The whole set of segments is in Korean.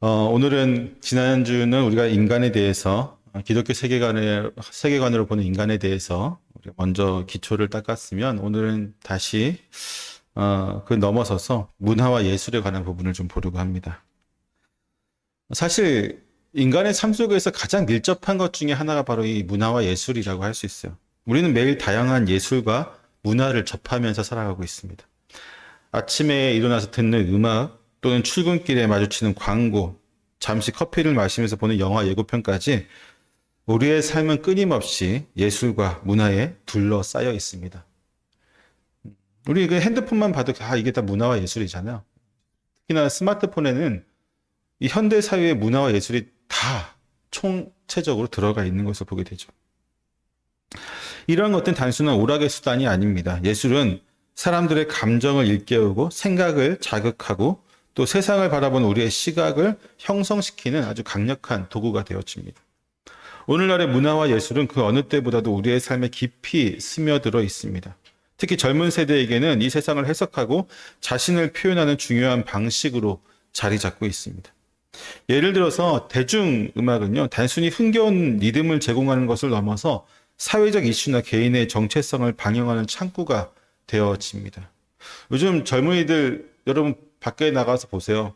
오늘은 지난주는 우리가 인간에 대해서 기독교 세계관으로 보는 인간에 대해서 우리가 먼저 기초를 닦았으면 오늘은 다시 그 넘어서서 문화와 예술에 관한 부분을 좀 보려고 합니다. 사실 인간의 삶 속에서 가장 밀접한 것 중에 하나가 바로 이 문화와 예술이라고 할 수 있어요. 우리는 매일 다양한 예술과 문화를 접하면서 살아가고 있습니다. 아침에 일어나서 듣는 음악 또는 출근길에 마주치는 광고, 잠시 커피를 마시면서 보는 영화 예고편까지 우리의 삶은 끊임없이 예술과 문화에 둘러싸여 있습니다. 우리 그 핸드폰만 봐도 이게 다 문화와 예술이잖아요. 특히나 스마트폰에는 이 현대 사회의 문화와 예술이 다 총체적으로 들어가 있는 것을 보게 되죠. 이러한 것들은 단순한 오락의 수단이 아닙니다. 예술은 사람들의 감정을 일깨우고 생각을 자극하고 또 세상을 바라보는 우리의 시각을 형성시키는 아주 강력한 도구가 되어집니다. 오늘날의 문화와 예술은 그 어느 때보다도 우리의 삶에 깊이 스며들어 있습니다. 특히 젊은 세대에게는 이 세상을 해석하고 자신을 표현하는 중요한 방식으로 자리 잡고 있습니다. 예를 들어서 대중음악은요, 단순히 흥겨운 리듬을 제공하는 것을 넘어서 사회적 이슈나 개인의 정체성을 방영하는 창구가 되어집니다. 요즘 젊은이들 여러분 밖에 나가서 보세요.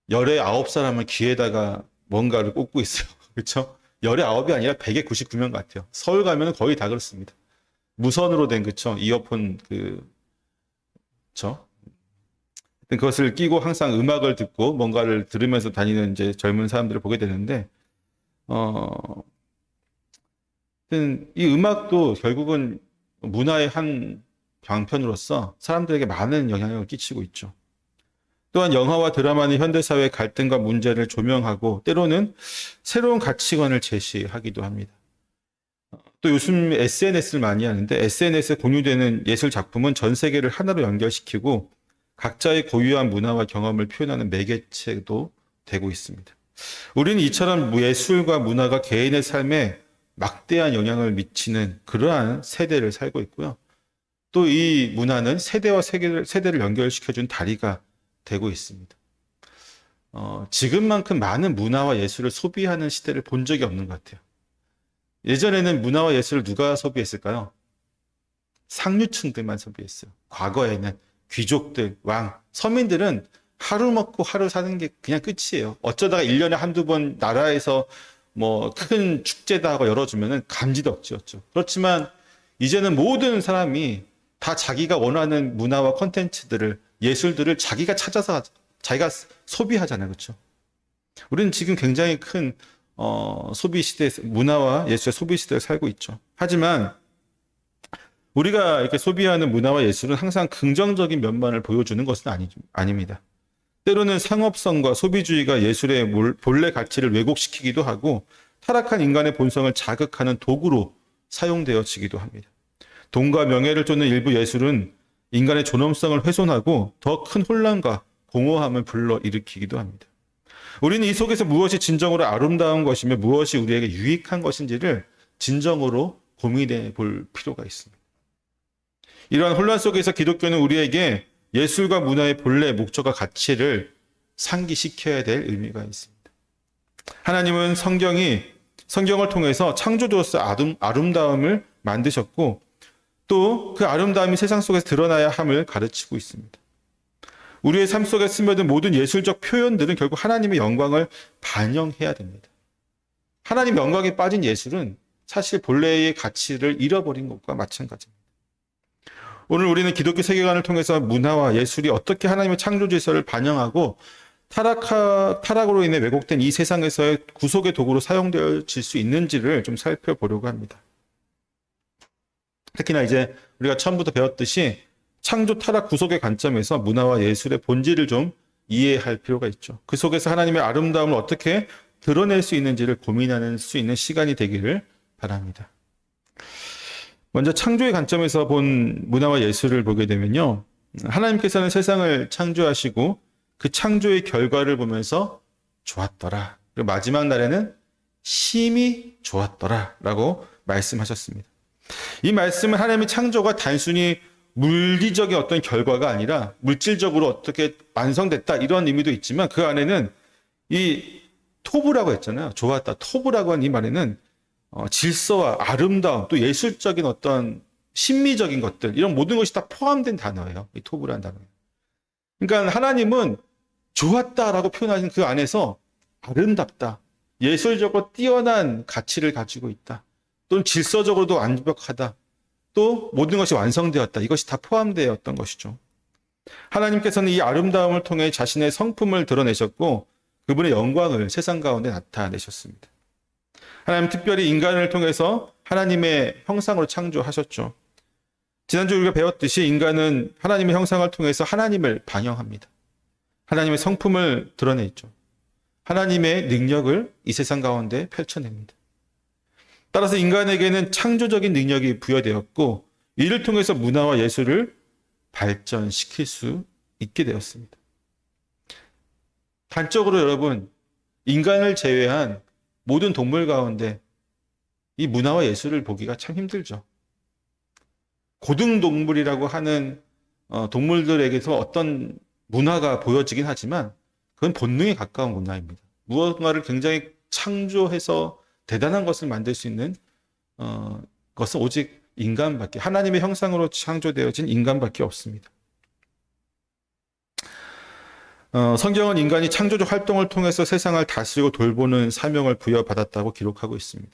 열의 9사람을 귀에다가 뭔가를 꽂고 있어요. 그렇죠? 열의 9이 아니라 100에 99명 같아요. 서울 가면 거의 다 그렇습니다. 무선으로 된 그쵸? 이어폰 그쵸? 그것을 끼고 항상 음악을 듣고 뭔가를 들으면서 다니는 이제 젊은 사람들을 보게 되는데 이 음악도 결국은 문화의 한 방편으로서 사람들에게 많은 영향을 끼치고 있죠. 또한 영화와 드라마는 현대사회의 갈등과 문제를 조명하고 때로는 새로운 가치관을 제시하기도 합니다. 또 요즘 SNS를 많이 하는데 SNS에 공유되는 예술 작품은 전 세계를 하나로 연결시키고 각자의 고유한 문화와 경험을 표현하는 매개체도 되고 있습니다. 우리는 이처럼 예술과 문화가 개인의 삶에 막대한 영향을 미치는 그러한 세대를 살고 있고요. 또 이 문화는 세대와 세대를 연결시켜준 다리가 되고 있습니다. 지금만큼 많은 문화와 예술을 소비하는 시대를 본 적이 없는 것 같아요. 예전에는 문화와 예술을 누가 소비했을까요? 상류층들만 소비했어요. 과거에는 귀족들, 왕, 서민들은 하루 먹고 하루 사는 게 그냥 끝이에요. 어쩌다가 1년에 한두 번 나라에서 뭐 큰 축제다 하고 열어주면은 감지덕지였죠. 그렇지만 이제는 모든 사람이 다 자기가 원하는 문화와 콘텐츠들을, 예술들을 자기가 찾아서 자기가 소비하잖아요. 그렇죠? 우리는 지금 굉장히 큰 소비 시대, 문화와 예술의 소비 시대를 살고 있죠. 하지만 우리가 이렇게 소비하는 문화와 예술은 항상 긍정적인 면만을 보여주는 것은 아닙니다. 때로는 상업성과 소비주의가 예술의 본래 가치를 왜곡시키기도 하고 타락한 인간의 본성을 자극하는 도구로 사용되어지기도 합니다. 돈과 명예를 쫓는 일부 예술은 인간의 존엄성을 훼손하고 더 큰 혼란과 공허함을 불러일으키기도 합니다. 우리는 이 속에서 무엇이 진정으로 아름다운 것이며 무엇이 우리에게 유익한 것인지를 진정으로 고민해 볼 필요가 있습니다. 이러한 혼란 속에서 기독교는 우리에게 예술과 문화의 본래 목적과 가치를 상기시켜야 될 의미가 있습니다. 하나님은 성경을 통해서 창조주로서 아름다움을 만드셨고 또 그 아름다움이 세상 속에서 드러나야 함을 가르치고 있습니다. 우리의 삶 속에 스며든 모든 예술적 표현들은 결국 하나님의 영광을 반영해야 됩니다. 하나님 영광에 빠진 예술은 사실 본래의 가치를 잃어버린 것과 마찬가지입니다. 오늘 우리는 기독교 세계관을 통해서 문화와 예술이 어떻게 하나님의 창조 질서를 반영하고 타락으로 인해 왜곡된 이 세상에서의 구속의 도구로 사용되어질 수 있는지를 좀 살펴보려고 합니다. 특히나 이제 우리가 처음부터 배웠듯이 창조 타락 구속의 관점에서 문화와 예술의 본질을 좀 이해할 필요가 있죠. 그 속에서 하나님의 아름다움을 어떻게 드러낼 수 있는지를 고민하는 수 있는 시간이 되기를 바랍니다. 먼저 창조의 관점에서 본 문화와 예술을 보게 되면요. 하나님께서는 세상을 창조하시고 그 창조의 결과를 보면서 좋았더라. 그리고 마지막 날에는 심히 좋았더라 라고 말씀하셨습니다. 이 말씀은 하나님의 창조가 단순히 물리적인 어떤 결과가 아니라 물질적으로 어떻게 완성됐다 이런 의미도 있지만 그 안에는 이 토부라고 했잖아요. 좋았다. 토부라고 한 이 말에는 질서와 아름다움, 또 예술적인 어떤 심미적인 것들, 이런 모든 것이 다 포함된 단어예요. 이 토부라는 단어. 그러니까 하나님은 좋았다라고 표현하신 그 안에서 아름답다, 예술적으로 뛰어난 가치를 가지고 있다, 또는 질서적으로도 완벽하다, 또 모든 것이 완성되었다. 이것이 다 포함되었던 것이죠. 하나님께서는 이 아름다움을 통해 자신의 성품을 드러내셨고 그분의 영광을 세상 가운데 나타내셨습니다. 하나님 특별히 인간을 통해서 하나님의 형상으로 창조하셨죠. 지난주 우리가 배웠듯이 인간은 하나님의 형상을 통해서 하나님을 반영합니다. 하나님의 성품을 드러내죠. 하나님의 능력을 이 세상 가운데 펼쳐냅니다. 따라서 인간에게는 창조적인 능력이 부여되었고 이를 통해서 문화와 예술을 발전시킬 수 있게 되었습니다. 단적으로 여러분, 인간을 제외한 모든 동물 가운데 이 문화와 예술을 보기가 참 힘들죠. 고등동물이라고 하는 동물들에게서 어떤 문화가 보여지긴 하지만 그건 본능에 가까운 문화입니다. 무언가를 굉장히 창조해서 대단한 것을 만들 수 있는 것은 오직 인간밖에, 하나님의 형상으로 창조되어진 인간밖에 없습니다. 성경은 인간이 창조적 활동을 통해서 세상을 다스리고 돌보는 사명을 부여받았다고 기록하고 있습니다.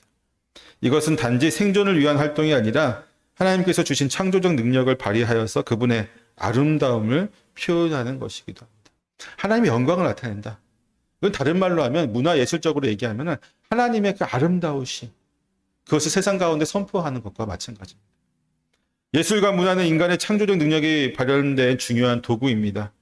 이것은 단지 생존을 위한 활동이 아니라 하나님께서 주신 창조적 능력을 발휘하여서 그분의 아름다움을 표현하는 것이기도 합니다. 하나님의 영광을 나타낸다. 이건 다른 말로 하면, 문화예술적으로 얘기하면 하나님의 그 아름다우심, 그것을 세상 가운데 선포하는 것과 마찬가지입니다. 예술과 문화는 인간의 창조적 능력이 발현된 중요한 도구입니다.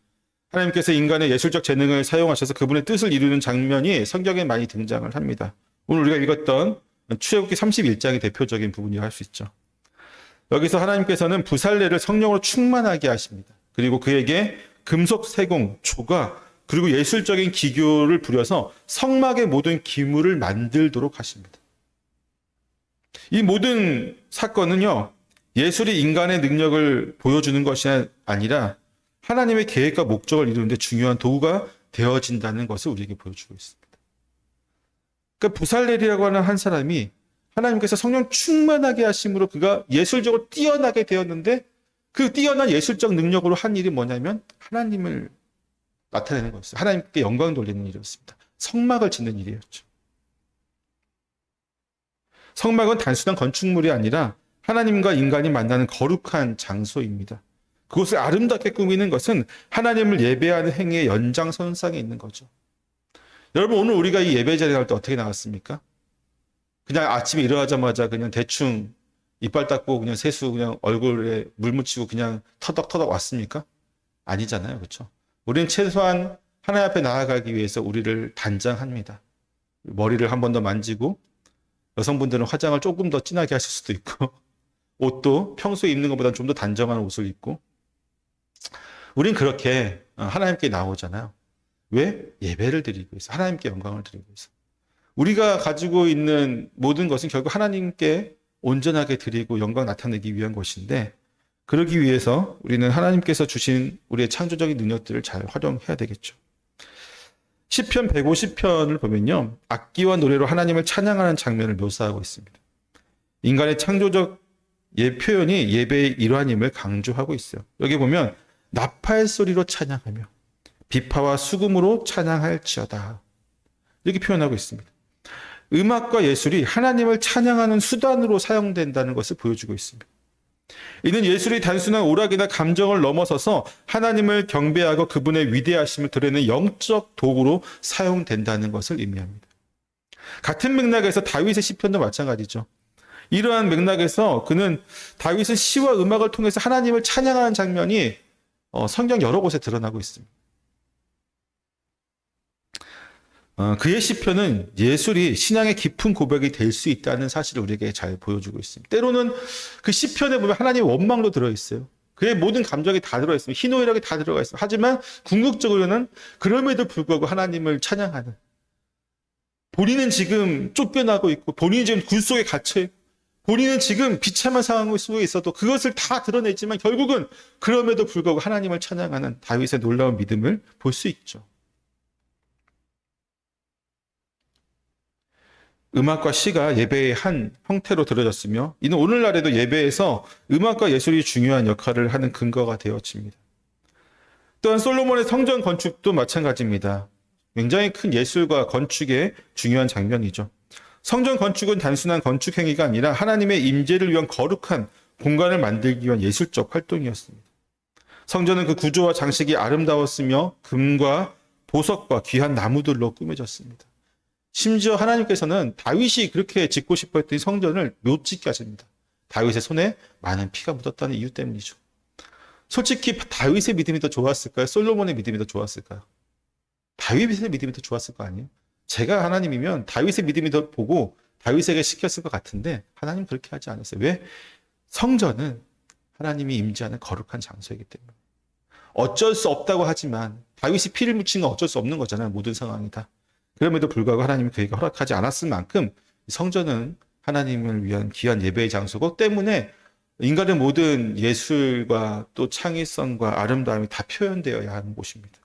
하나님께서 인간의 예술적 재능을 사용하셔서 그분의 뜻을 이루는 장면이 성경에 많이 등장을 합니다. 오늘 우리가 읽었던 출애굽기 31장의 대표적인 부분이라 할 수 있죠. 여기서 하나님께서는 부살레를 성령으로 충만하게 하십니다. 그리고 그에게 금속 세공, 조각, 그리고 예술적인 기교를 부려서 성막의 모든 기물을 만들도록 하십니다. 이 모든 사건은요, 예술이 인간의 능력을 보여주는 것이 아니라 하나님의 계획과 목적을 이루는 데 중요한 도구가 되어진다는 것을 우리에게 보여주고 있습니다. 그러니까 부살렐이라고 하는 한 사람이 하나님께서 성령 충만하게 하심으로 그가 예술적으로 뛰어나게 되었는데, 그 뛰어난 예술적 능력으로 한 일이 뭐냐면 하나님을 나타내는 거였어요. 하나님께 영광 돌리는 일이었습니다. 성막을 짓는 일이었죠. 성막은 단순한 건축물이 아니라 하나님과 인간이 만나는 거룩한 장소입니다. 그곳을 아름답게 꾸미는 것은 하나님을 예배하는 행위의 연장선상에 있는 거죠. 여러분, 오늘 우리가 이 예배 자리에 나올 때 어떻게 나왔습니까? 그냥 아침에 일어나자마자 그냥 대충 이빨 닦고 그냥 세수 그냥 얼굴에 물 묻히고 그냥 터덕터덕 왔습니까? 아니잖아요. 그렇죠? 우리는 최소한 하나님 앞에 나아가기 위해서 우리를 단장합니다. 머리를 한 번 더 만지고, 여성분들은 화장을 조금 더 진하게 하실 수도 있고, 옷도 평소에 입는 것보다 좀 더 단정한 옷을 입고, 우린 그렇게 하나님께 나오잖아요. 왜? 예배를 드리기 위해서, 하나님께 영광을 드리기 위해서. 우리가 가지고 있는 모든 것은 결국 하나님께 온전하게 드리고 영광 나타내기 위한 것인데, 그러기 위해서 우리는 하나님께서 주신 우리의 창조적인 능력들을 잘 활용해야 되겠죠. 시편 150편을 보면요, 악기와 노래로 하나님을 찬양하는 장면을 묘사하고 있습니다. 인간의 창조적 표현이 예배의 일환임을 강조하고 있어요. 여기 보면 나팔 소리로 찬양하며 비파와 수금으로 찬양할지어다, 이렇게 표현하고 있습니다. 음악과 예술이 하나님을 찬양하는 수단으로 사용된다는 것을 보여주고 있습니다. 이는 예술이 단순한 오락이나 감정을 넘어서서 하나님을 경배하고 그분의 위대하심을 드러내는 영적 도구로 사용된다는 것을 의미합니다. 같은 맥락에서 다윗의 시편도 마찬가지죠. 이러한 맥락에서 그는 다윗은 시와 음악을 통해서 하나님을 찬양하는 장면이 성경 여러 곳에 드러나고 있습니다. 그의 시편은 예술이 신앙의 깊은 고백이 될 수 있다는 사실을 우리에게 잘 보여주고 있습니다. 때로는 그 시편에 보면 하나님의 원망도 들어있어요. 그의 모든 감정이 다 들어있습니다. 희노애락이 다 들어가 있습니다. 하지만 궁극적으로는 그럼에도 불구하고 하나님을 찬양하는, 본인은 지금 쫓겨나고 있고 본인이 지금 굴 속에 갇혀있고 본인은 지금 비참한 상황 속에 있어도 그것을 다 드러내지만 결국은 그럼에도 불구하고 하나님을 찬양하는 다윗의 놀라운 믿음을 볼 수 있죠. 음악과 시가 예배의 한 형태로 들어졌으며 이는 오늘날에도 예배에서 음악과 예술이 중요한 역할을 하는 근거가 되어집니다. 또한 솔로몬의 성전 건축도 마찬가지입니다. 굉장히 큰 예술과 건축의 중요한 장면이죠. 성전 건축은 단순한 건축 행위가 아니라 하나님의 임재를 위한 거룩한 공간을 만들기 위한 예술적 활동이었습니다. 성전은 그 구조와 장식이 아름다웠으며 금과 보석과 귀한 나무들로 꾸며졌습니다. 심지어 하나님께서는 다윗이 그렇게 짓고 싶어 했던 성전을 못 짓게 하십니다. 다윗의 손에 많은 피가 묻었다는 이유 때문이죠. 솔직히 다윗의 믿음이 더 좋았을까요? 솔로몬의 믿음이 더 좋았을까요? 다윗의 믿음이 더 좋았을 거 아니에요? 제가 하나님이면 다윗의 믿음이 더 보고 다윗에게 시켰을 것 같은데 하나님 그렇게 하지 않았어요. 왜? 성전은 하나님이 임재하는 거룩한 장소이기 때문에. 어쩔 수 없다고 하지만 다윗이 피를 묻힌 건 어쩔 수 없는 거잖아요. 모든 상황이 다. 그럼에도 불구하고 하나님이 그에게 허락하지 않았을 만큼 성전은 하나님을 위한 귀한 예배의 장소고 때문에 인간의 모든 예술과 또 창의성과 아름다움이 다 표현되어야 하는 곳입니다.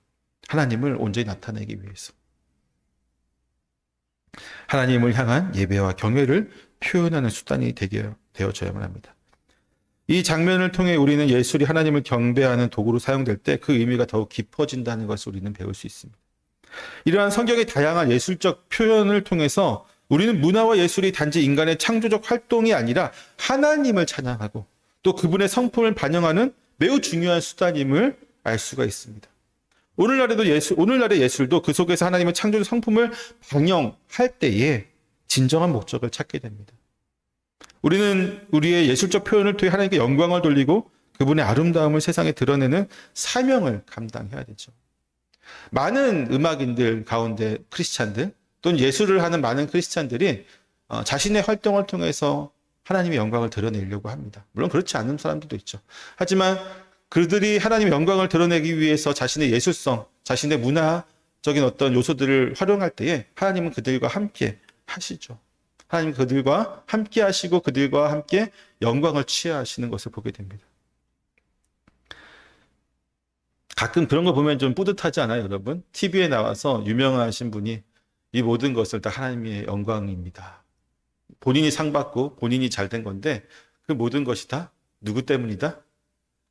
하나님을 온전히 나타내기 위해서. 하나님을 향한 예배와 경외를 표현하는 수단이 되게 되어져야만 합니다. 이 장면을 통해 우리는 예술이 하나님을 경배하는 도구로 사용될 때 그 의미가 더욱 깊어진다는 것을 우리는 배울 수 있습니다. 이러한 성경의 다양한 예술적 표현을 통해서 우리는 문화와 예술이 단지 인간의 창조적 활동이 아니라 하나님을 찬양하고 또 그분의 성품을 반영하는 매우 중요한 수단임을 알 수가 있습니다. 오늘날의 예술도 그 속에서 하나님의 창조적 성품을 반영할 때에 진정한 목적을 찾게 됩니다. 우리는 우리의 예술적 표현을 통해 하나님께 영광을 돌리고 그분의 아름다움을 세상에 드러내는 사명을 감당해야 되죠. 많은 음악인들 가운데 크리스찬들 또는 예술을 하는 많은 크리스찬들이 자신의 활동을 통해서 하나님의 영광을 드러내려고 합니다. 물론 그렇지 않은 사람들도 있죠. 하지만 그들이 하나님의 영광을 드러내기 위해서 자신의 예술성, 자신의 문화적인 어떤 요소들을 활용할 때에 하나님은 그들과 함께 하시죠. 하나님 그들과 함께 하시고 그들과 함께 영광을 취하시는 것을 보게 됩니다. 가끔 그런 거 보면 좀 뿌듯하지 않아요, 여러분? TV에 나와서 유명하신 분이 이 모든 것을 다 하나님의 영광입니다. 본인이 상 받고 본인이 잘 된 건데 그 모든 것이 다 누구 때문이다?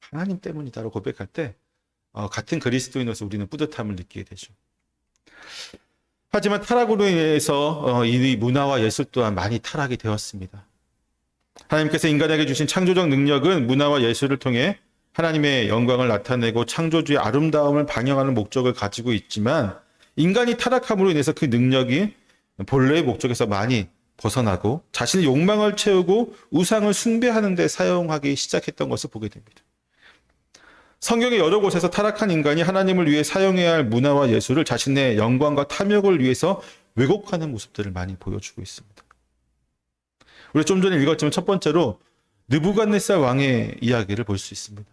하나님 때문이다라고 고백할 때 같은 그리스도인으로서 우리는 뿌듯함을 느끼게 되죠. 하지만 타락으로 인해서 이 문화와 예술 또한 많이 타락이 되었습니다. 하나님께서 인간에게 주신 창조적 능력은 문화와 예술을 통해 하나님의 영광을 나타내고 창조주의 아름다움을 반영하는 목적을 가지고 있지만 인간이 타락함으로 인해서 그 능력이 본래의 목적에서 많이 벗어나고 자신의 욕망을 채우고 우상을 숭배하는 데 사용하기 시작했던 것을 보게 됩니다. 성경의 여러 곳에서 타락한 인간이 하나님을 위해 사용해야 할 문화와 예술을 자신의 영광과 탐욕을 위해서 왜곡하는 모습들을 많이 보여주고 있습니다. 우리 좀 전에 읽었지만 첫 번째로 느부갓네살 왕의 이야기를 볼 수 있습니다.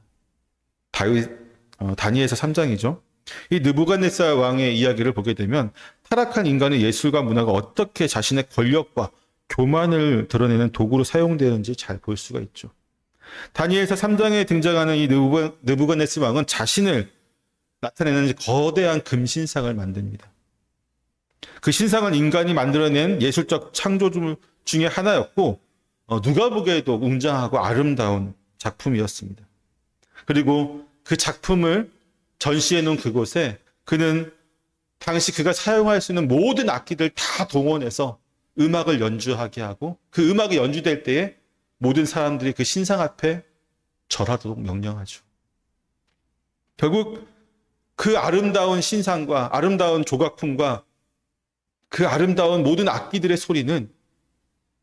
다니엘서 3장이죠. 이 느부갓네살 왕의 이야기를 보게 되면 타락한 인간의 예술과 문화가 어떻게 자신의 권력과 교만을 드러내는 도구로 사용되는지 잘 볼 수가 있죠. 다니엘서 3장에 등장하는 이 느부갓네살 왕은 자신을 나타내는 거대한 금신상을 만듭니다. 그 신상은 인간이 만들어낸 예술적 창조 중에 하나였고 누가 보기에도 웅장하고 아름다운 작품이었습니다. 그리고 그 작품을 전시해 놓은 그곳에 그는 당시 그가 사용할 수 있는 모든 악기들 다 동원해서 음악을 연주하게 하고 그 음악이 연주될 때에 모든 사람들이 그 신상 앞에 절하도록 명령하죠. 결국 그 아름다운 신상과 아름다운 조각품과 그 아름다운 모든 악기들의 소리는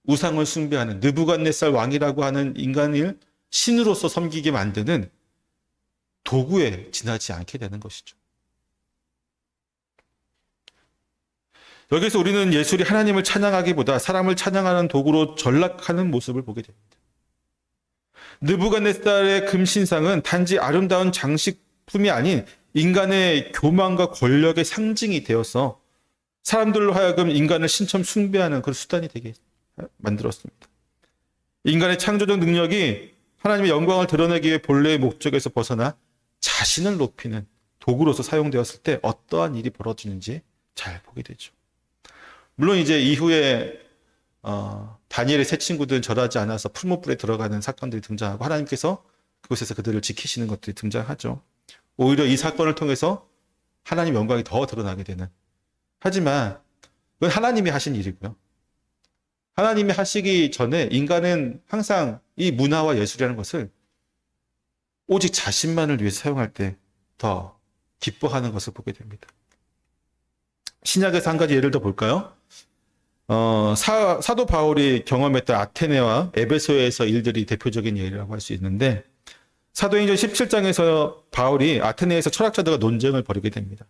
우상을 숭배하는 느부갓네살 왕이라고 하는 인간을 신으로서 섬기게 만드는 도구에 지나지 않게 되는 것이죠. 여기서 우리는 예술이 하나님을 찬양하기보다 사람을 찬양하는 도구로 전락하는 모습을 보게 됩니다. 느부갓네살의 금신상은 단지 아름다운 장식품이 아닌 인간의 교만과 권력의 상징이 되어서 사람들로 하여금 인간을 신처럼 숭배하는 그런 수단이 되게 만들었습니다. 인간의 창조적 능력이 하나님의 영광을 드러내기 위해 본래의 목적에서 벗어나 자신을 높이는 도구로서 사용되었을 때 어떠한 일이 벌어지는지 잘 보게 되죠. 물론 이제 이후에 다니엘의 세 친구들은 절하지 않아서 풀무불에 들어가는 사건들이 등장하고 하나님께서 그곳에서 그들을 지키시는 것들이 등장하죠. 오히려 이 사건을 통해서 하나님 영광이 더 드러나게 되는. 하지만 그건 하나님이 하신 일이고요. 하나님이 하시기 전에 인간은 항상 이 문화와 예술이라는 것을 오직 자신만을 위해 사용할 때 더 기뻐하는 것을 보게 됩니다. 신약에서 한 가지 예를 더 볼까요? 사도 바울이 경험했던 아테네와 에베소에서 일들이 대표적인 예라고 할 수 있는데, 사도행전 17장에서 바울이 아테네에서 철학자들과 논쟁을 벌이게 됩니다.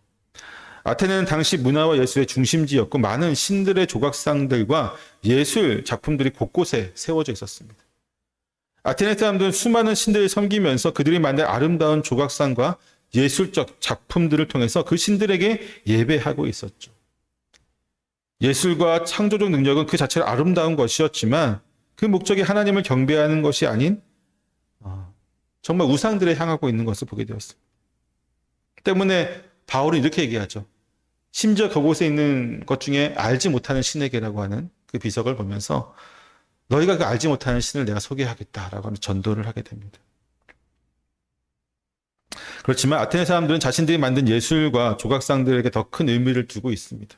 아테네는 당시 문화와 예술의 중심지였고 많은 신들의 조각상들과 예술 작품들이 곳곳에 세워져 있었습니다. 아테네 사람들은 수많은 신들을 섬기면서 그들이 만든 아름다운 조각상과 예술적 작품들을 통해서 그 신들에게 예배하고 있었죠. 예술과 창조적 능력은 그 자체로 아름다운 것이었지만 그 목적이 하나님을 경배하는 것이 아닌 정말 우상들에 향하고 있는 것을 보게 되었습니다. 때문에 바울은 이렇게 얘기하죠. 심지어 그곳에 있는 것 중에 알지 못하는 신에게라고 하는 그 비석을 보면서 너희가 그 알지 못하는 신을 내가 소개하겠다라고 하는 전도를 하게 됩니다. 그렇지만 아테네 사람들은 자신들이 만든 예술과 조각상들에게 더 큰 의미를 두고 있습니다.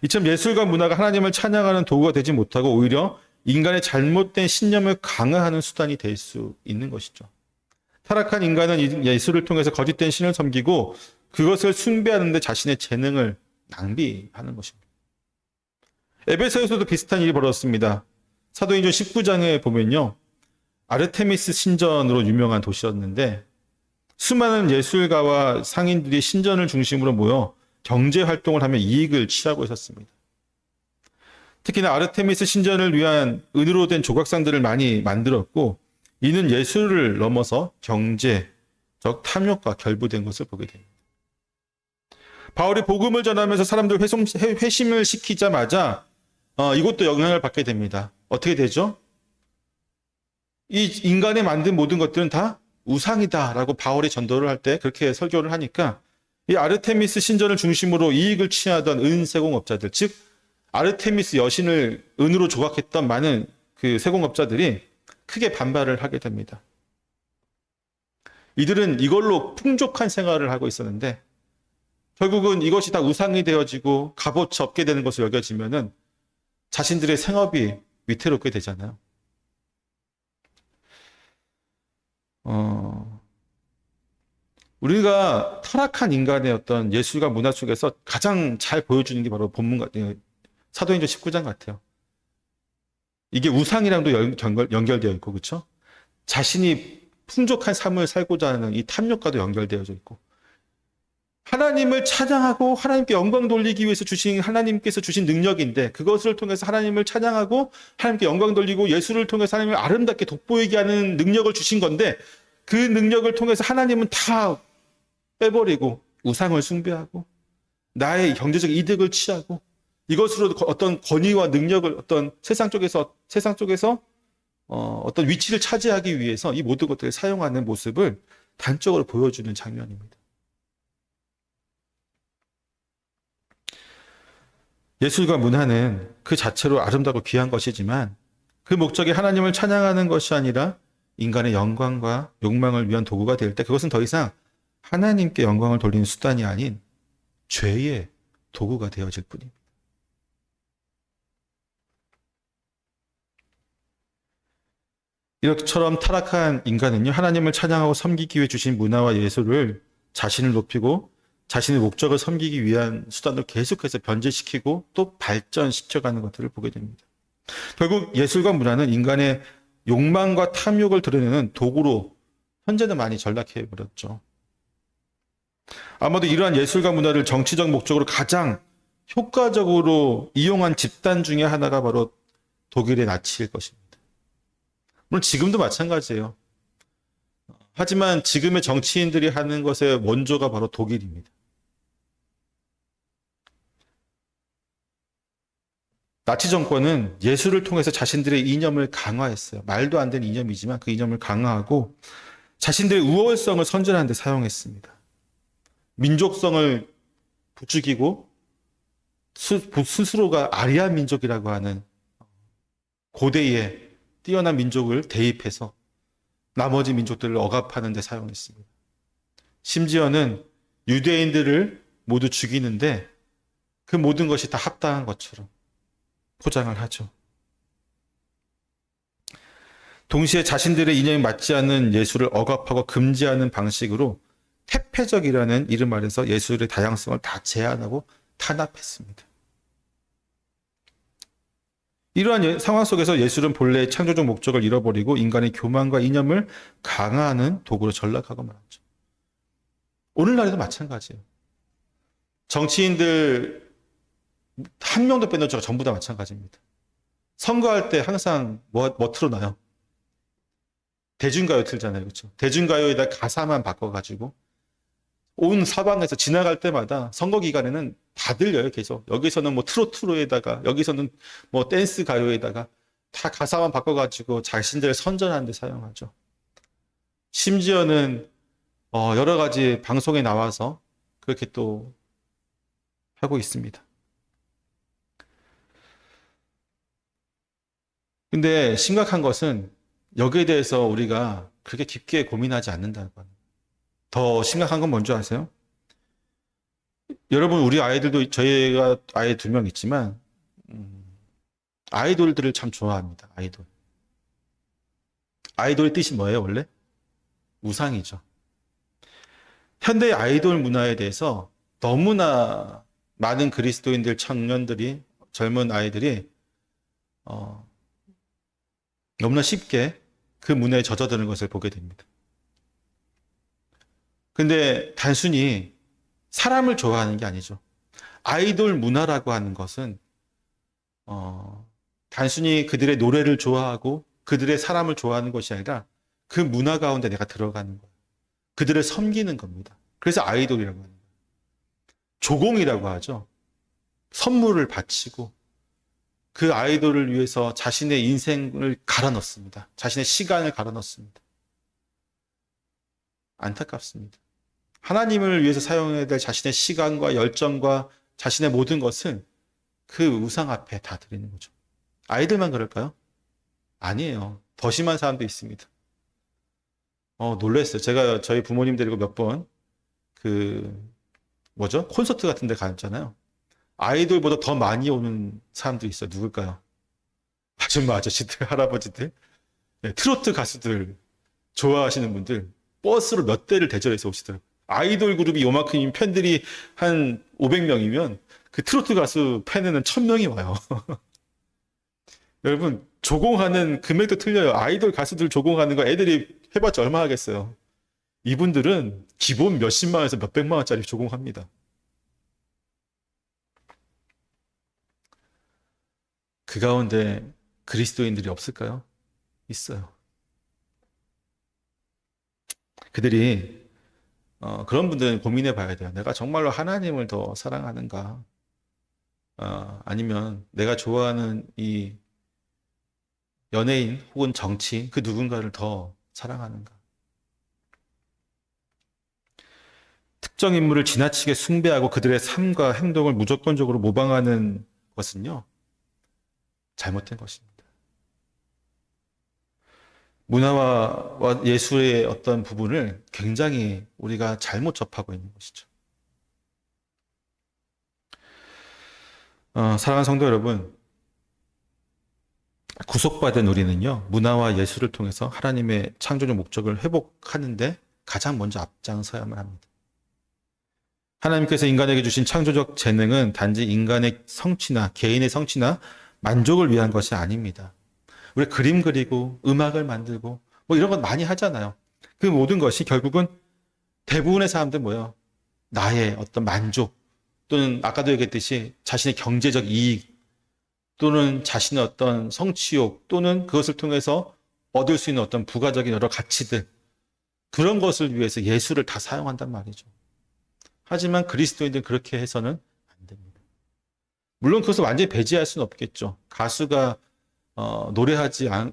이처럼 예술과 문화가 하나님을 찬양하는 도구가 되지 못하고 오히려 인간의 잘못된 신념을 강화하는 수단이 될 수 있는 것이죠. 타락한 인간은 이 예술을 통해서 거짓된 신을 섬기고 그것을 숭배하는 데 자신의 재능을 낭비하는 것입니다. 에베소에서도 비슷한 일이 벌어졌습니다. 사도행전 19장에 보면요. 아르테미스 신전으로 유명한 도시였는데 수많은 예술가와 상인들이 신전을 중심으로 모여 경제 활동을 하며 이익을 취하고 있었습니다. 특히나 아르테미스 신전을 위한 은으로 된 조각상들을 많이 만들었고 이는 예술을 넘어서 경제적 탐욕과 결부된 것을 보게 됩니다. 바울이 복음을 전하면서 사람들 회심을 시키자마자 이것도 영향을 받게 됩니다. 어떻게 되죠? 이 인간이 만든 모든 것들은 다 우상이다라고 바울이 전도를 할 때 그렇게 설교를 하니까 이 아르테미스 신전을 중심으로 이익을 취하던 은세공업자들, 즉 아르테미스 여신을 은으로 조각했던 많은 그 세공업자들이 크게 반발을 하게 됩니다. 이들은 이걸로 풍족한 생활을 하고 있었는데 결국은 이것이 다 우상이 되어지고 값어치 없게 되는 것으로 여겨지면은 자신들의 생업이 위태롭게 되잖아요. 우리가 타락한 인간의 어떤 예술과 문화 속에서 가장 잘 보여주는 게 바로 본문 같아요. 사도행전 19장 같아요. 이게 우상이랑도 연결되어 있고, 그렇죠? 자신이 풍족한 삶을 살고자 하는 이 탐욕과도 연결되어져 있고, 하나님을 찬양하고 하나님께 영광 돌리기 위해서 하나님께서 주신 능력인데 그것을 통해서 하나님을 찬양하고 하나님께 영광 돌리고 예술을 통해서 하나님을 아름답게 돋보이게 하는 능력을 주신 건데 그 능력을 통해서 하나님은 다 빼버리고 우상을 숭배하고 나의 경제적 이득을 취하고 이것으로 어떤 권위와 능력을 어떤 세상 쪽에서 어떤 위치를 차지하기 위해서 이 모든 것들을 사용하는 모습을 단적으로 보여주는 장면입니다. 예술과 문화는 그 자체로 아름답고 귀한 것이지만 그 목적이 하나님을 찬양하는 것이 아니라 인간의 영광과 욕망을 위한 도구가 될 때 그것은 더 이상 하나님께 영광을 돌리는 수단이 아닌 죄의 도구가 되어질 뿐입니다. 이렇게처럼 타락한 인간은요, 하나님을 찬양하고 섬기기 위해 주신 문화와 예술을 자신을 높이고 자신의 목적을 섬기기 위한 수단으로 계속해서 변질시키고 또 발전시켜가는 것들을 보게 됩니다. 결국 예술과 문화는 인간의 욕망과 탐욕을 드러내는 도구로 현재는 많이 전락해버렸죠. 아마도 이러한 예술과 문화를 정치적 목적으로 가장 효과적으로 이용한 집단 중에 하나가 바로 독일의 나치일 것입니다. 물론 지금도 마찬가지예요. 하지만 지금의 정치인들이 하는 것의 원조가 바로 독일입니다. 나치 정권은 예술을 통해서 자신들의 이념을 강화했어요. 말도 안 되는 이념이지만 그 이념을 강화하고 자신들의 우월성을 선전하는 데 사용했습니다. 민족성을 부추기고 스스로가 아리아 민족이라고 하는 고대의 뛰어난 민족을 대입해서 나머지 민족들을 억압하는 데 사용했습니다. 심지어는 유대인들을 모두 죽이는데 그 모든 것이 다 합당한 것처럼 포장을 하죠. 동시에 자신들의 이념에 맞지 않는 예술을 억압하고 금지하는 방식으로 퇴폐적이라는 이름 아래서 예술의 다양성을 다 제한하고 탄압했습니다. 이러한 상황 속에서 예술은 본래의 창조적 목적을 잃어버리고 인간의 교만과 이념을 강화하는 도구로 전락하고 말았죠. 오늘날에도 마찬가지예요. 정치인들 한 명도 빼놓지 않고 전부 다 마찬가지입니다. 선거할 때 항상 뭐 틀어놔요? 대중가요 틀잖아요. 그렇죠? 대중가요에다 가사만 바꿔가지고 온 사방에서 지나갈 때마다 선거 기간에는 다 들려요. 계속. 여기서는 뭐 트로트로에다가 여기서는 뭐 댄스 가요에다가 다 가사만 바꿔가지고 자신들을 선전하는 데 사용하죠. 심지어는 여러 가지 방송에 나와서 그렇게 또 하고 있습니다. 근데 심각한 것은 여기에 대해서 우리가 그렇게 깊게 고민하지 않는다는 거예요. 더 심각한 건 뭔지 아세요? 여러분, 우리 아이들도, 저희가 아이 2명 있지만 아이돌들을 참 좋아합니다. 아이돌의 뜻이 뭐예요, 원래? 우상이죠. 현대 아이돌 문화에 대해서 너무나 많은 그리스도인들, 청년들이, 젊은 아이들이 너무나 쉽게 그 문화에 젖어드는 것을 보게 됩니다. 근데 단순히 사람을 좋아하는 게 아니죠. 아이돌 문화라고 하는 것은 단순히 그들의 노래를 좋아하고 그들의 사람을 좋아하는 것이 아니라 그 문화 가운데 내가 들어가는 거예요. 그들을 섬기는 겁니다. 그래서 아이돌이라고 하는 거예요. 조공이라고 하죠. 선물을 바치고 그 아이돌을 위해서 자신의 인생을 갈아 넣습니다. 자신의 시간을 갈아 넣습니다. 안타깝습니다. 하나님을 위해서 사용해야 될 자신의 시간과 열정과 자신의 모든 것을 그 우상 앞에 다 드리는 거죠. 아이들만 그럴까요? 아니에요. 더 심한 사람도 있습니다. 놀랐어요. 제가 저희 부모님 데리고 몇 번 콘서트 같은 데 갔잖아요. 아이돌보다 더 많이 오는 사람들이 있어요. 누굴까요? 아줌마, 아저씨들, 할아버지들, 네, 트로트 가수들 좋아하시는 분들 버스로 몇 대를 대절해서 오시더라고요. 아이돌 그룹이 요만큼 팬들이 한 500명이면 그 트로트 가수 팬에는 1000명이 와요. 여러분, 조공하는 금액도 틀려요. 아이돌 가수들 조공하는 거 애들이 해봤자 얼마 하겠어요. 이분들은 기본 몇십만 원에서 몇백만 원짜리 조공합니다. 그 가운데 그리스도인들이 없을까요? 있어요. 그들이 그런 분들은 고민해 봐야 돼요. 내가 정말로 하나님을 더 사랑하는가? 아니면 내가 좋아하는 이 연예인 혹은 정치인 그 누군가를 더 사랑하는가? 특정 인물을 지나치게 숭배하고 그들의 삶과 행동을 무조건적으로 모방하는 것은요, 잘못된 것입니다. 문화와 예술의 어떤 부분을 굉장히 우리가 잘못 접하고 있는 것이죠. 사랑하는 성도 여러분, 구속받은 우리는요, 문화와 예술을 통해서 하나님의 창조적 목적을 회복하는데 가장 먼저 앞장서야만 합니다. 하나님께서 인간에게 주신 창조적 재능은 단지 인간의 성취나 개인의 성취나 만족을 위한 것이 아닙니다. 우리 그림 그리고 음악을 만들고 뭐 이런 건 많이 하잖아요. 그 모든 것이 결국은 대부분의 사람들 뭐예요? 나의 어떤 만족 또는 아까도 얘기했듯이 자신의 경제적 이익 또는 자신의 어떤 성취욕 또는 그것을 통해서 얻을 수 있는 어떤 부가적인 여러 가치들 그런 것을 위해서 예술을 다 사용한단 말이죠. 하지만 그리스도인들은 그렇게 해서는 안 됩니다. 물론 그것을 완전히 배제할 수는 없겠죠. 가수가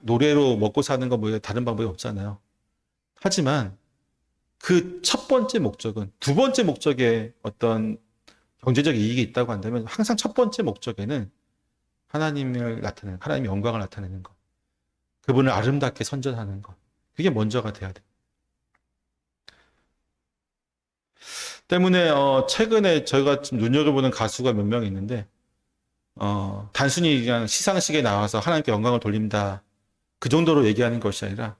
노래로 먹고 사는 건 뭐 다른 방법이 없잖아요. 하지만 그 첫 번째 목적은 두 번째 목적에 어떤 경제적 이익이 있다고 한다면 항상 첫 번째 목적에는 하나님을 나타내는, 하나님의 영광을 나타내는 것. 그분을 아름답게 선전하는 것. 그게 먼저가 돼야 돼. 때문에 최근에 저희가 좀 눈여겨보는 가수가 몇 명 있는데 단순히 그냥 시상식에 나와서 하나님께 영광을 돌린다 그 정도로 얘기하는 것이 아니라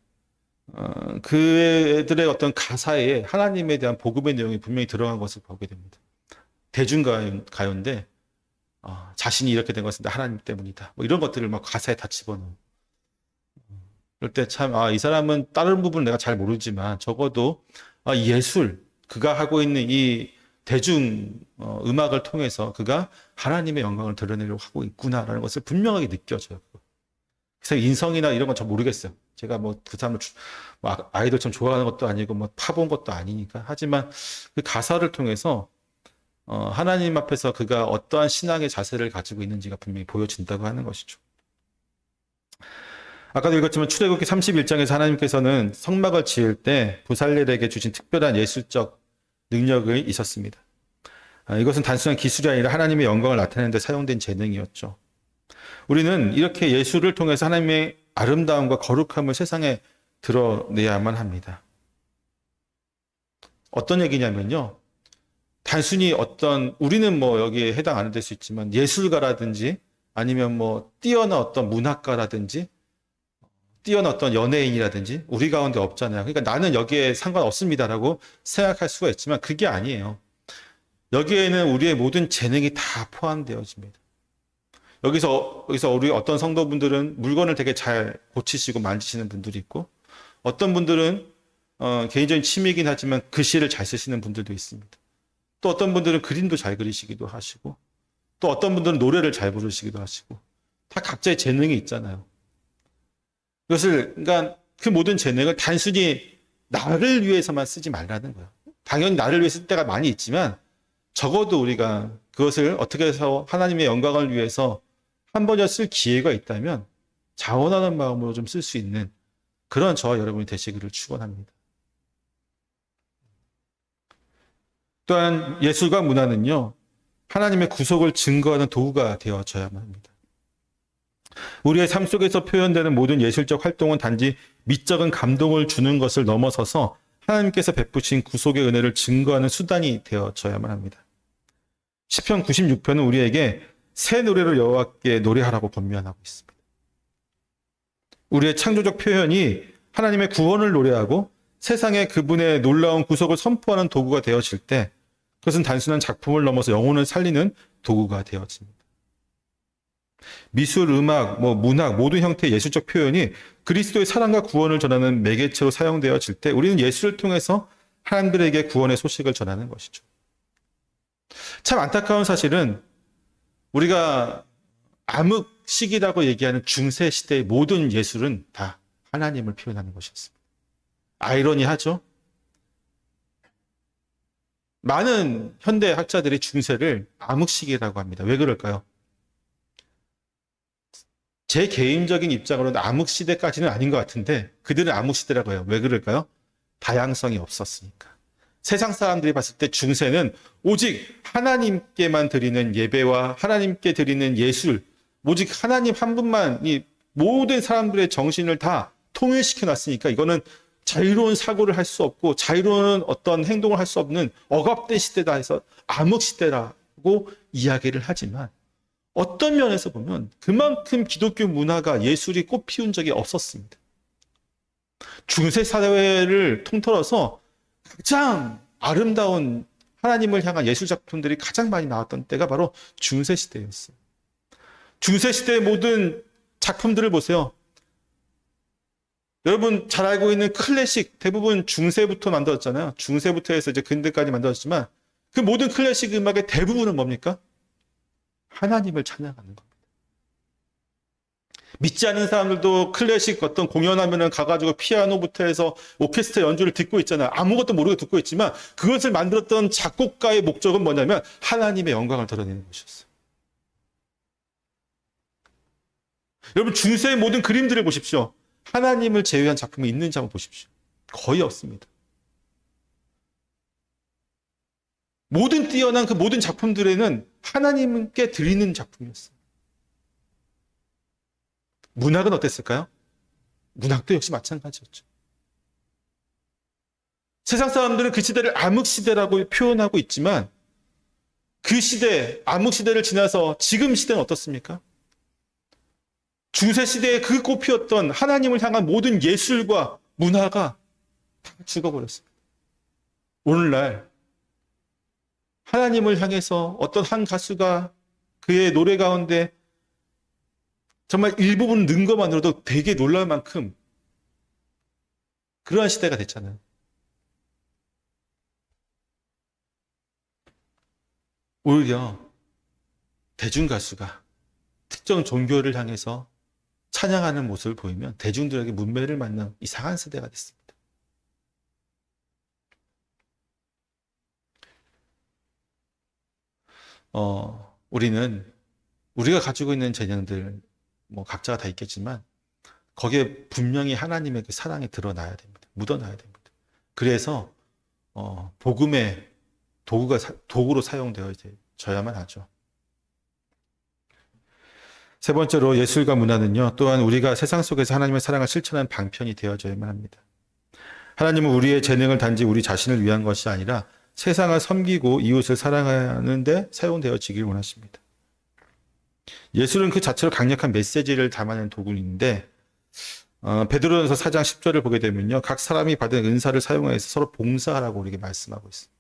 그들의 어떤 가사에 하나님에 대한 복음의 내용이 분명히 들어간 것을 보게 됩니다. 대중가요인데 자신이 이렇게 된 것은 하나님 때문이다. 뭐 이런 것들을 막 가사에 다 집어넣어. 그럴 때 참, 이 사람은 다른 부분을 내가 잘 모르지만 적어도 예술, 그가 하고 있는 이 대중 음악을 통해서 그가 하나님의 영광을 드러내려고 하고 있구나라는 것을 분명하게 느껴져요. 그래서 인성이나 이런 건 잘 모르겠어요. 제가 뭐 그 사람을 아이돌처럼 좋아하는 것도 아니고 뭐 파본 것도 아니니까. 하지만 그 가사를 통해서 하나님 앞에서 그가 어떠한 신앙의 자세를 가지고 있는지가 분명히 보여진다고 하는 것이죠. 아까도 읽었지만 출애굽기 31장에서 하나님께서는 성막을 지을 때 부살렐에게 주신 특별한 예술적 능력이 있었습니다. 이것은 단순한 기술이 아니라 하나님의 영광을 나타내는 데 사용된 재능이었죠. 우리는 이렇게 예술을 통해서 하나님의 아름다움과 거룩함을 세상에 드러내야만 합니다. 어떤 얘기냐면요. 단순히 우리는 뭐 여기에 해당 안 될 수 있지만 예술가라든지 아니면 뭐 뛰어난 어떤 문학가라든지 뛰어난 어떤 연예인이라든지 우리 가운데 없잖아요. 그러니까 나는 여기에 상관없습니다라고 생각할 수가 있지만 그게 아니에요. 여기에는 우리의 모든 재능이 다 포함되어집니다. 여기서 우리 어떤 성도분들은 물건을 되게 잘 고치시고 만지시는 분들이 있고 어떤 분들은 개인적인 취미이긴 하지만 글씨를 잘 쓰시는 분들도 있습니다. 또 어떤 분들은 그림도 잘 그리시기도 하시고 또 어떤 분들은 노래를 잘 부르시기도 하시고 다 각자의 재능이 있잖아요. 그러니까 그 모든 재능을 단순히 나를 위해서만 쓰지 말라는 거예요. 당연히 나를 위해 쓸 때가 많이 있지만 적어도 우리가 그것을 어떻게 해서 하나님의 영광을 위해서 한 번이라도 쓸 기회가 있다면 자원하는 마음으로 좀 쓸 수 있는 그런 저와 여러분이 되시기를 축원합니다. 또한 예술과 문화는요, 하나님의 구속을 증거하는 도구가 되어져야만 합니다. 우리의 삶 속에서 표현되는 모든 예술적 활동은 단지 미적인 감동을 주는 것을 넘어서서 하나님께서 베푸신 구속의 은혜를 증거하는 수단이 되어져야만 합니다. 시편 96편은 우리에게 새 노래로 여호와께 노래하라고 권면하고 있습니다. 우리의 창조적 표현이 하나님의 구원을 노래하고 세상에 그분의 놀라운 구속을 선포하는 도구가 되어질 때 그것은 단순한 작품을 넘어서 영혼을 살리는 도구가 되어집니다. 미술, 음악, 문학 모든 형태의 예술적 표현이 그리스도의 사랑과 구원을 전하는 매개체로 사용되어질 때 우리는 예술을 통해서 사람들에게 구원의 소식을 전하는 것이죠. 참 안타까운 사실은 우리가 암흑시기라고 얘기하는 중세 시대의 모든 예술은 다 하나님을 표현하는 것이었습니다. 아이러니하죠? 많은 현대 학자들이 중세를 암흑시기라고 합니다. 왜 그럴까요? 제 개인적인 입장으로는 암흑시대까지는 아닌 것 같은데 그들은 암흑시대라고 해요. 왜 그럴까요? 다양성이 없었으니까. 세상 사람들이 봤을 때 중세는 오직 하나님께만 드리는 예배와 하나님께 드리는 예술, 오직 하나님 한 분만이 모든 사람들의 정신을 다 통일시켜 놨으니까 이거는 자유로운 사고를 할 수 없고 자유로운 어떤 행동을 할 수 없는 억압된 시대다 해서 암흑시대라고 이야기를 하지만 어떤 면에서 보면 그만큼 기독교 문화가 예술이 꽃피운 적이 없었습니다. 중세 사회를 통틀어서 가장 아름다운 하나님을 향한 예술 작품들이 가장 많이 나왔던 때가 바로 중세 시대였어요. 중세 시대의 모든 작품들을 보세요. 여러분 잘 알고 있는 클래식 대부분 중세부터 만들어졌잖아요. 중세부터 해서 이제 근대까지 만들어졌지만 그 모든 클래식 음악의 대부분은 뭡니까? 하나님을 찬양하는 겁니다. 믿지 않는 사람들도 클래식 어떤 공연하면은 가가지고 피아노부터 해서 오케스트라 연주를 듣고 있잖아요. 아무것도 모르고 듣고 있지만 그것을 만들었던 작곡가의 목적은 뭐냐면 하나님의 영광을 드러내는 것이었어요. 여러분 중세의 모든 그림들을 보십시오. 하나님을 제외한 작품이 있는지 한번 보십시오. 거의 없습니다. 모든 뛰어난 그 모든 작품들에는 하나님께 드리는 작품이었어요. 문학은 어땠을까요? 문학도 역시 마찬가지였죠. 세상 사람들은 그 시대를 암흑시대라고 표현하고 있지만 그 시대, 암흑시대를 지나서 지금 시대는 어떻습니까? 중세 시대에 그 꽃피웠던 하나님을 향한 모든 예술과 문화가 다 죽어버렸습니다. 오늘날 하나님을 향해서 어떤 한 가수가 그의 노래 가운데 정말 일부분 넣은 것만으로도 되게 놀랄 만큼 그러한 시대가 됐잖아요. 오히려 대중 가수가 특정 종교를 향해서 찬양하는 모습을 보이면 대중들에게 문매를 맞는 이상한 세대가 됐습니다. 우리는 우리가 가지고 있는 재능들 각자가 다 있겠지만 거기에 분명히 하나님의 그 사랑이 드러나야 됩니다. 묻어나야 됩니다. 그래서 복음의 도구로 사용되어져야만 하죠. 세 번째로 예술과 문화는요, 또한 우리가 세상 속에서 하나님의 사랑을 실천하는 방편이 되어져야만 합니다. 하나님은 우리의 재능을 단지 우리 자신을 위한 것이 아니라 세상을 섬기고 이웃을 사랑하는 데 사용되어지길 원하십니다. 예술은 그 자체로 강력한 메시지를 담아내는 도구인데 베드로전서 4장 10절을 보게 되면요, 각 사람이 받은 은사를 사용해서 서로 봉사하라고 우리에게 말씀하고 있습니다.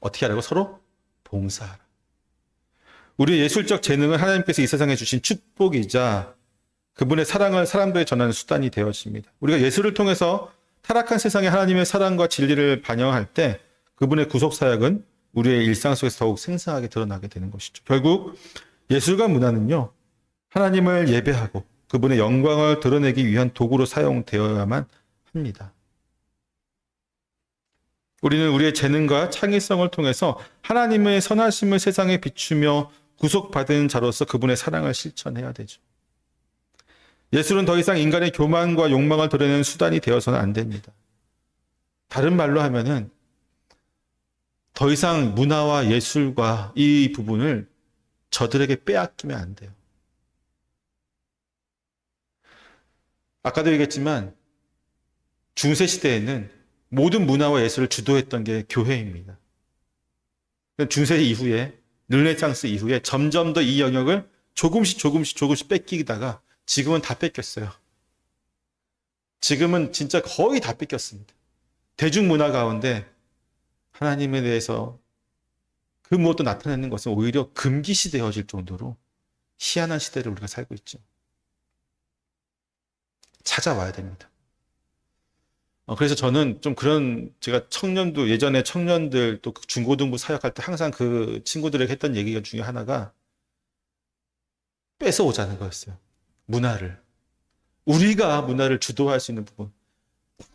어떻게 하라고? 서로 봉사하라. 우리의 예술적 재능은 하나님께서 이 세상에 주신 축복이자 그분의 사랑을 사람들에 전하는 수단이 되어집니다. 우리가 예술을 통해서 타락한 세상에 하나님의 사랑과 진리를 반영할 때 그분의 구속사역은 우리의 일상 속에서 더욱 생생하게 드러나게 되는 것이죠. 결국 예술과 문화는요, 하나님을 예배하고 그분의 영광을 드러내기 위한 도구로 사용되어야만 합니다. 우리는 우리의 재능과 창의성을 통해서 하나님의 선하심을 세상에 비추며 구속받은 자로서 그분의 사랑을 실천해야 되죠. 예술은 더 이상 인간의 교만과 욕망을 드러내는 수단이 되어서는 안 됩니다. 다른 말로 하면은 더 이상 문화와 예술과 이 부분을 저들에게 빼앗기면 안 돼요. 아까도 얘기했지만 중세 시대에는 모든 문화와 예술을 주도했던 게 교회입니다. 중세 이후에, 르네상스 이후에 점점 더 이 영역을 조금씩 뺏기다가 지금은 다 뺏겼어요. 지금은 진짜 거의 다 뺏겼습니다. 대중문화 가운데 하나님에 대해서 그 무엇도 나타내는 것은 오히려 금기시되어질 정도로 희한한 시대를 우리가 살고 있죠. 찾아와야 됩니다. 그래서 저는 좀 제가 예전에 청년들 또 중고등부 사역할 때 항상 그 친구들에게 했던 얘기가 중에 하나가 뺏어오자는 거였어요. 문화를. 우리가 문화를 주도할 수 있는 부분.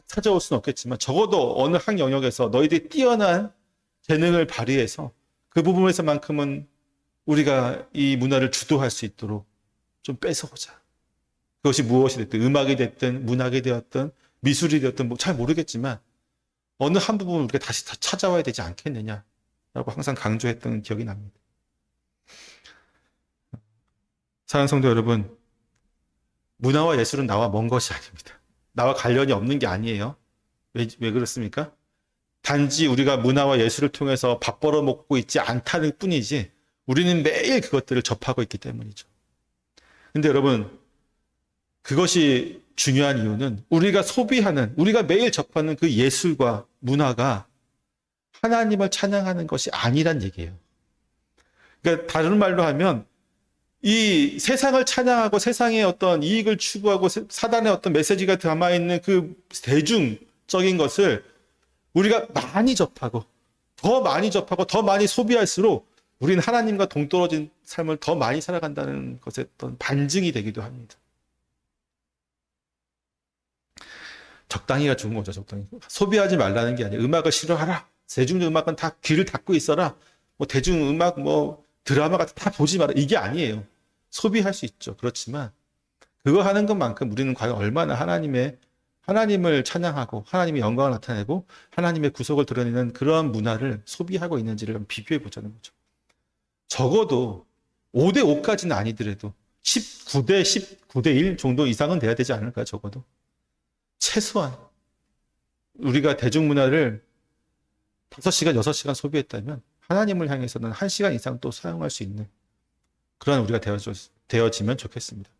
찾아올 수는 없겠지만 적어도 어느 한 영역에서 너희들이 뛰어난 재능을 발휘해서 그 부분에서만큼은 우리가 이 문화를 주도할 수 있도록 좀 뺏어오자. 그것이 무엇이 됐든 음악이 됐든 문학이 되었든 미술이 되었든 잘 모르겠지만 어느 한 부분을 우리가 다시 찾아와야 되지 않겠느냐라고 항상 강조했던 기억이 납니다. 사랑하는 성도 여러분, 문화와 예술은 나와 먼 것이 아닙니다. 나와 관련이 없는 게 아니에요. 왜 그렇습니까? 단지 우리가 문화와 예술을 통해서 밥 벌어먹고 있지 않다는 뿐이지 우리는 매일 그것들을 접하고 있기 때문이죠. 근데 여러분, 그것이 중요한 이유는 우리가 매일 접하는 그 예술과 문화가 하나님을 찬양하는 것이 아니란 얘기예요. 그러니까 다른 말로 하면 이 세상을 찬양하고 세상의 어떤 이익을 추구하고 사단의 어떤 메시지가 담아있는 그 대중적인 것을 우리가 많이 접하고 더 많이 소비할수록 우리는 하나님과 동떨어진 삶을 더 많이 살아간다는 것의 어떤 반증이 되기도 합니다. 적당히가 좋은 거죠, 적당히. 소비하지 말라는 게 아니에요. 음악을 싫어하라. 대중음악은 다 귀를 닫고 있어라. 대중음악, 드라마 같은 다 보지 마라. 이게 아니에요. 소비할 수 있죠. 그렇지만 그거 하는 것만큼 우리는 과연 얼마나 하나님을 찬양하고 하나님의 영광을 나타내고 하나님의 구속을 드러내는 그러한 문화를 소비하고 있는지를 비교해 보자는 거죠. 적어도 5대 5까지는 아니더라도 19대 19대 1 정도 이상은 돼야 되지 않을까, 적어도. 최소한. 우리가 대중문화를 5시간, 6시간 소비했다면 하나님을 향해서는 1시간 이상 또 사용할 수 있는 그런 우리가 되어지면 좋겠습니다.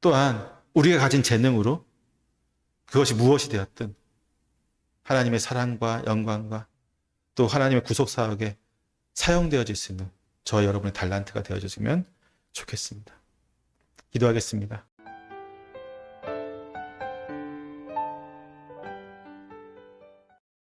또한 우리가 가진 재능으로 그것이 무엇이 되었든 하나님의 사랑과 영광과 또 하나님의 구속사역에 사용되어질 수 있는 저와 여러분의 달란트가 되어졌으면 좋겠습니다. 기도하겠습니다.